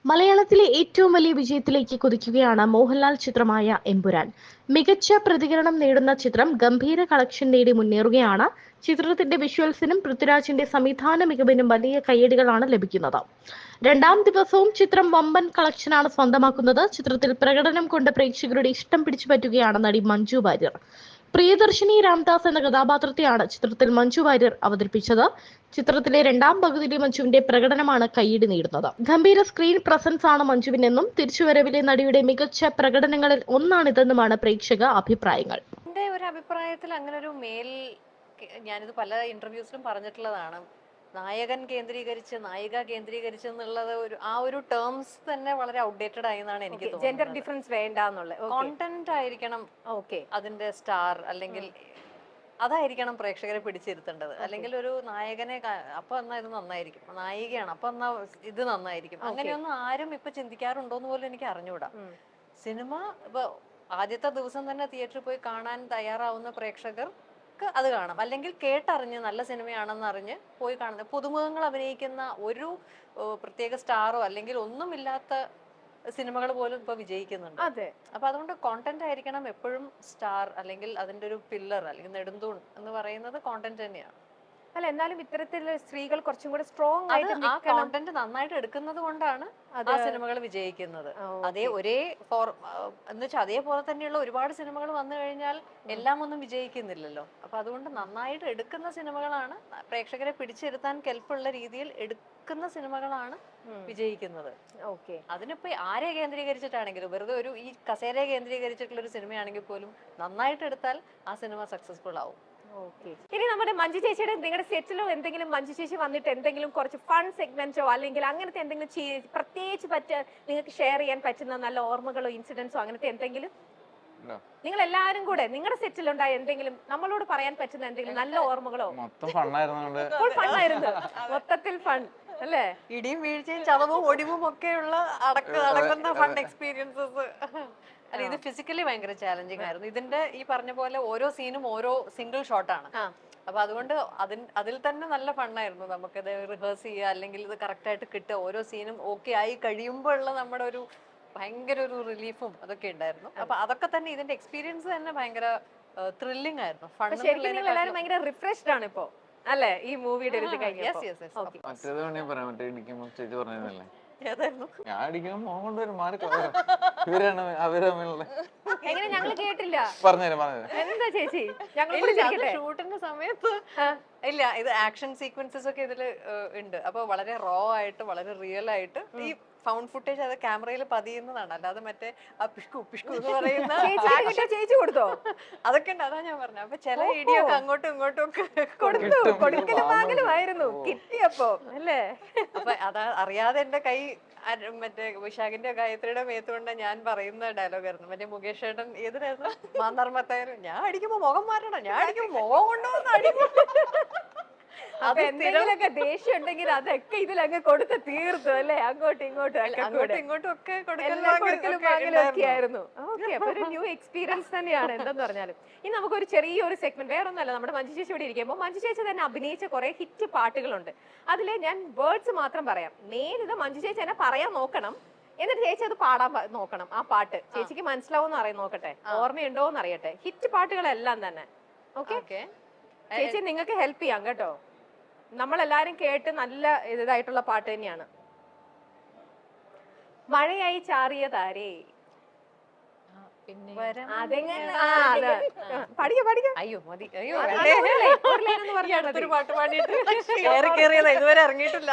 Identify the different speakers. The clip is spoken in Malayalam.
Speaker 1: മലയാളത്തിലെ ഏറ്റവും വലിയ വിജയത്തിലേക്ക് കുതിക്കുകയാണ് മോഹൻലാൽ ചിത്രമായ എമ്പുരാൻ. മികച്ച പ്രതികരണം നേടുന്ന ചിത്രം ഗംഭീര കളക്ഷൻ നേടി മുന്നേറുകയാണ്. ചിത്രത്തിന്റെ വിഷ്വൽസിനും പൃഥ്വിരാജിന്റെ സംവിധാന മികവിനും വലിയ കയ്യടികളാണ് ലഭിക്കുന്നത്. രണ്ടാം ദിവസവും ചിത്രം വമ്പൻ കളക്ഷനാണ് സ്വന്തമാക്കുന്നത്. ചിത്രത്തിൽ പ്രകടനം കൊണ്ട് പ്രേക്ഷകരുടെ ഇഷ്ടം പിടിച്ചുപറ്റുകയാണ് നടി മഞ്ജു വാര്യർ. പ്രിയദർശിനി രാംദാസ് എന്ന കഥാപാത്രത്തെയാണ് ചിത്രത്തിൽ മഞ്ജു വാര്യർ അവതരിപ്പിച്ചത്. ചിത്രത്തിലെ രണ്ടാം പകുതിയിലെ മഞ്ജുവിന്റെ പ്രകടനമാണ് കയ്യടി നേടുന്നത്. ഗംഭീര സ്ക്രീൻ പ്രസൻസ് ആണ് മഞ്ജുവിനെന്നും തിരിച്ചുവരവിലെ നടിയുടെ മികച്ച പ്രകടനങ്ങളിൽ ഒന്നാണിതെന്നുമാണ് പ്രേക്ഷക അഭിപ്രായങ്ങൾ.
Speaker 2: എന്റെ ഒരു അഭിപ്രായത്തിൽ അങ്ങനെ ഒരു ഞാനിത് പല ഇന്റർവ്യൂസിലും പറഞ്ഞിട്ടുള്ളതാണ്. നായകൻ കേന്ദ്രീകരിച്ച് നായിക കേന്ദ്രീകരിച്ച് എന്നുള്ളത് ഒരു ടേംസ് തന്നെ വളരെ ഔട്ട്ഡേറ്റഡ് ആയി എന്നാണ് എനിക്ക് തോന്നുന്നത്.
Speaker 3: ജെൻഡർ ഡിഫറൻസ് വേണ്ട എന്നുള്ള
Speaker 2: കോണ്ടന്റ് ആയിരിക്കണം അതിന്റെ സ്റ്റാർ, അല്ലെങ്കിൽ അതായിരിക്കണം പ്രേക്ഷകരെ പിടിച്ചിരുത്തേണ്ടത്. അല്ലെങ്കിൽ ഒരു നായകനെ അപ്പൊ എന്നാ ഇത് നന്നായിരിക്കും, നായികയാണ് അപ്പൊ എന്നാ ഇത് നന്നായിരിക്കും, അങ്ങനെയൊന്നും ആരും ഇപ്പൊ ചിന്തിക്കാറുണ്ടോന്ന് പോലും എനിക്ക് അറിഞ്ഞൂടാ. സിനിമ ഇപ്പൊ ആദ്യത്തെ ദിവസം തന്നെ തിയേറ്ററിൽ പോയി കാണാൻ തയ്യാറാവുന്ന പ്രേക്ഷകർ അത് കാണാം, അല്ലെങ്കിൽ കേട്ടറിഞ്ഞ് നല്ല സിനിമയാണെന്ന് അറിഞ്ഞ് പോയി കാണുന്നത്. പുതുമുഖങ്ങൾ അഭിനയിക്കുന്ന ഒരു പ്രത്യേക സ്റ്റാറോ അല്ലെങ്കിൽ ഒന്നുമില്ലാത്ത സിനിമകൾ പോലും ഇപ്പൊ വിജയിക്കുന്നുണ്ട്. അപ്പൊ അതുകൊണ്ട് കോണ്ടന്റ് ആയിരിക്കണം എപ്പോഴും സ്റ്റാർ, അല്ലെങ്കിൽ അതിന്റെ ഒരു പില്ലർ അല്ലെങ്കിൽ നെടുന്തൂൺ എന്ന് പറയുന്നത് കോണ്ടന്റ് തന്നെയാണ്.
Speaker 3: അല്ല, എന്നാലും ഇത്തരത്തിൽ സ്ത്രീകൾ കുറച്ചും കൂടെ സ്ട്രോങ് ആയിട്ട്
Speaker 2: ആ കോണ്ടന്റ് നന്നായിട്ട് എടുക്കുന്നത് കൊണ്ടാണ് ആ സിനിമകൾ വിജയിക്കുന്നത്. ഒരേ എന്ന് വെച്ചാൽ അതേപോലെ തന്നെയുള്ള ഒരുപാട് സിനിമകൾ വന്നു കഴിഞ്ഞാൽ എല്ലാം ഒന്നും വിജയിക്കുന്നില്ലല്ലോ. അപ്പൊ അതുകൊണ്ട് നന്നായിട്ട് എടുക്കുന്ന സിനിമകളാണ്, പ്രേക്ഷകരെ പിടിച്ചിരുത്താൻ കെൽപ്പുള്ള രീതിയിൽ എടുക്കുന്ന സിനിമകളാണ് വിജയിക്കുന്നത്. അതിനിപ്പോ ആരെ കേന്ദ്രീകരിച്ചിട്ടാണെങ്കിലും, വെറുതെ ഈ കസേരയെ കേന്ദ്രീകരിച്ചിട്ടുള്ള ഒരു സിനിമയാണെങ്കിൽ പോലും നന്നായിട്ട് എടുത്താൽ ആ സിനിമ സക്സസ്ഫുൾ ആവും.
Speaker 3: ഇനി നമ്മുടെ മഞ്ജു ചേച്ചിയുടെ നിങ്ങളുടെ സെറ്റിലോ എന്തെങ്കിലും മഞ്ജു ചേച്ചി വന്നിട്ട് എന്തെങ്കിലും കുറച്ച് ഫൺ സെഗ്മെന്റോ അല്ലെങ്കിൽ അങ്ങനത്തെ എന്തെങ്കിലും പ്രത്യേകിച്ച് നിങ്ങൾക്ക് ഷെയർ ചെയ്യാൻ പറ്റുന്ന നല്ല ഓർമ്മകളോ ഇൻസിഡൻസോ അങ്ങനത്തെ എന്തെങ്കിലും നിങ്ങൾ എല്ലാരും കൂടെ നിങ്ങളുടെ സെറ്റിലുണ്ടായ എന്തെങ്കിലും നമ്മളോട് പറയാൻ പറ്റുന്ന എന്തെങ്കിലും നല്ല ഓർമ്മകളോ? മൊത്തത്തിൽ ഫൺ അല്ലേ?
Speaker 2: ഇടിയും വീഴ്ചയും ചതവും ഒടിവും ഒക്കെയുള്ള അടക്കുന്ന ഫൺ എക്സ്പീരിയൻസസ്. അല്ല, ഇത് ഫിസിക്കലി ഭയങ്കര ചാലഞ്ചിങ് ആയിരുന്നു. ഇതിന്റെ ഈ പറഞ്ഞ പോലെ ഓരോ സീനും ഓരോ സിംഗിൾ ഷോട്ടാണ്. അപ്പൊ അതുകൊണ്ട് അതിൽ തന്നെ നല്ല ഫണ്ണായിരുന്നു. നമുക്കത് റിഹേഴ്സ് ചെയ്യുക, അല്ലെങ്കിൽ ഇത് കറക്റ്റ് ആയിട്ട് കിട്ടുക, ഓരോ സീനും ഓക്കെ ആയി കഴിയുമ്പോൾ ഉള്ള നമ്മുടെ ഒരു ഭയങ്കര ഒരു റിലീഫും അതൊക്കെ ഉണ്ടായിരുന്നു. അപ്പൊ അതൊക്കെ തന്നെ ഇതിന്റെ എക്സ്പീരിയൻസ് തന്നെ ഭയങ്കര ത്രില്ലിംഗ് ആയിരുന്നു.
Speaker 3: എല്ലാവരും ഭയങ്കര റിഫ്രഷ്ഡ് ആണ് ഇപ്പോ അല്ലേ ഈ മൂവിയുടെ ഇത് കഴിഞ്ഞു. എങ്ങനെ ഞങ്ങൾ കേട്ടില്ല, എന്താ ചേച്ചി?
Speaker 2: ഷൂട്ടിന്റെ സമയത്ത് ഇല്ല, ഇത് ആക്ഷൻ സീക്വൻസസ് ഒക്കെ ഇതില് ഉണ്ട്. അപ്പൊ വളരെ റോ ആയിട്ട് വളരെ റിയൽ ആയിട്ട് ഈ ഫൗണ്ട് ഫുട്ടേജ് അത് ക്യാമറയിൽ പതിയുന്നതാണ്, അല്ലാതെ മറ്റേ ആ പിഷ്കു പിഷ്കു എന്ന് പറയുന്ന
Speaker 3: ചേച്ചി കൊടുത്തോ
Speaker 2: അതൊക്കെ ഉണ്ട്. അതാ ഞാൻ പറഞ്ഞത്. അപ്പൊ ചില ഇടിയൊക്കെ അങ്ങോട്ടും ഇങ്ങോട്ടും ഒക്കെ
Speaker 3: കിട്ടിയപ്പോ അല്ലേ?
Speaker 2: അപ്പൊ അതാ അറിയാതെ എന്റെ കൈ മറ്റേ വിശാഖിന്റെ ഗായത്രിയുടെ മേത്തുകൊണ്ട് ഞാൻ പറയുന്ന ഡയലോഗ് ആയിരുന്നു. മറ്റേ മുകേഷ് ഏട്ടൻ ഏതിനായിരുന്നു, മാന്നാർമത്തായാലും, ഞാൻ അടിക്കുമ്പോ മുഖം മാറ്റണം, ഞാൻ അടിക്കുമ്പോ മുഖം കൊണ്ടുവന്ന് അടിക്കും.
Speaker 3: അപ്പൊ എന്തെങ്കിലുമൊക്കെ ദേഷ്യം ഉണ്ടെങ്കിൽ അതൊക്കെ ഇതിലങ്ങ് കൊടുത്ത് തീർത്തു അല്ലേ? അങ്ങോട്ടും ഇങ്ങോട്ടും
Speaker 2: ഒക്കെ
Speaker 3: ആയിരുന്നു. ഓക്കെ, അപ്പൊ ഒരു ന്യൂ എക്സ്പീരിയൻസ് തന്നെയാണ് എന്തെന്ന് പറഞ്ഞാലും. ഇനി നമുക്കൊരു ചെറിയൊരു സെഗ്മെന്റ്, വേറെ ഒന്നല്ല, നമ്മുടെ മഞ്ജു ചേച്ചി ഇവിടെ ഇരിക്കുമ്പോൾ മഞ്ജു ചേച്ചി തന്നെ അഭിനയിച്ച കുറെ ഹിറ്റ് പാട്ടുകളുണ്ട്. അതില് ഞാൻ വേർഡ്സ് മാത്രം പറയാം. മെയിൻ ഇത് മഞ്ജു ചേച്ചി തന്നെ പറയാൻ നോക്കണം, എന്നിട്ട് ചേച്ചി അത് പാടാൻ നോക്കണം. ആ പാട്ട് ചേച്ചിക്ക് മനസ്സിലാവുമെന്ന് അറിയാൻ നോക്കട്ടെ, ഓർമ്മയുണ്ടോന്ന് അറിയട്ടെ. ഹിറ്റ് പാട്ടുകളെല്ലാം തന്നെ. ഓക്കെ ചേച്ചി, നിങ്ങൾക്ക് ഹെൽപ്പ് ചെയ്യാം കേട്ടോ. നമ്മളെല്ലാരും കേട്ട് നല്ല ഇതായിട്ടുള്ള പാട്ട് തന്നെയാണ്. മഴയായി ചാറിയ താരേ,
Speaker 2: ഇതുവരെ ഇറങ്ങിയിട്ടില്ല.